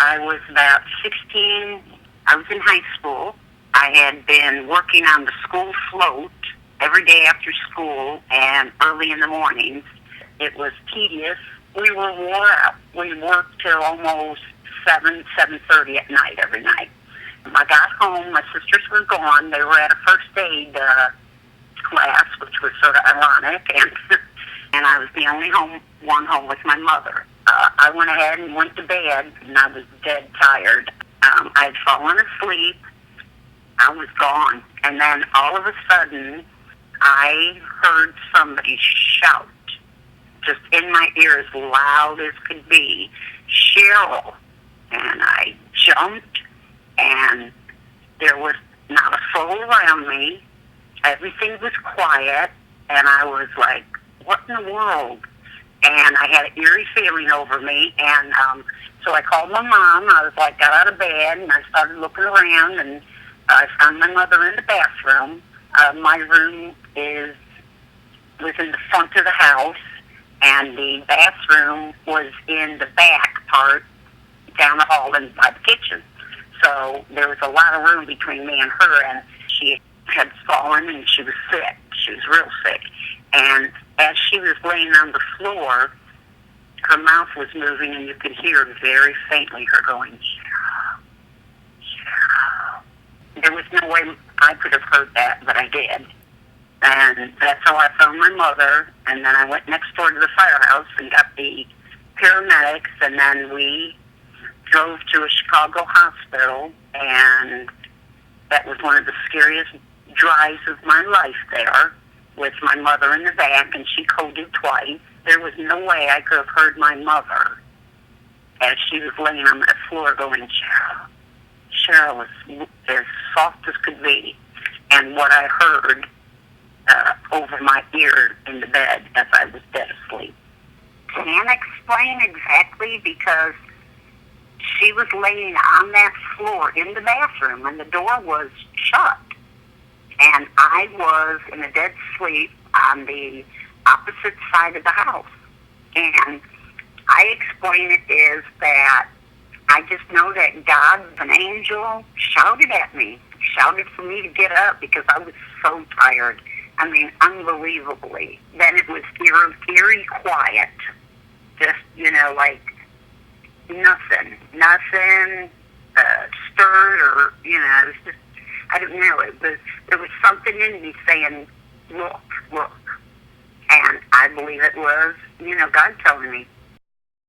I was about 16. I was in high school. I had been working on the school float every day after school and early in the mornings. It was tedious. We were wore out. We worked till almost 7:30 at night every night. I got home. My sisters were gone. They were at a first aid class, which was sort of ironic, and I was the only one home with my mother. I went ahead and went to bed, and I was dead tired. I had fallen asleep. I was gone. And then all of a sudden, I heard somebody shout, just in my ear as loud as could be, "Cheryl." And I jumped, and there was not a soul around me. Everything was quiet, and I was like, what in the world? And I had an eerie feeling over me, and so I called my mom. I was like, got out of bed, and I started looking around, and I found my mother in the bathroom. My room was in the front of the house, and the bathroom was in the back part, down the hall and by the kitchen. So there was a lot of room between me and her, and she had fallen, and she was sick. She was real sick. And as she was laying on the floor, her mouth was moving, and you could hear very faintly her going, "Cheryl, Cheryl." There was no way I could have heard that, but I did. And that's how I found my mother. And then I went next door to the firehouse and got the paramedics, and then we drove to a Chicago hospital, and that was one of the scariest drives of my life there, with my mother in the back, and she coded twice. There was no way I could have heard my mother as she was laying on that floor going, "Cheryl." Cheryl was as soft as could be. And what I heard over my ear in the bed as I was dead asleep. Can't explain exactly, because she was laying on that floor in the bathroom, and the door was shut. And I was in a dead sleep on the opposite side of the house. And I explain it is that I just know that God, an angel, shouted at me, shouted for me to get up, because I was so tired. I mean, unbelievably. Then it was eerie quiet. Just, like nothing stirred, or, it was just, I don't know, there was something in me saying, look. And I believe it was, God telling me,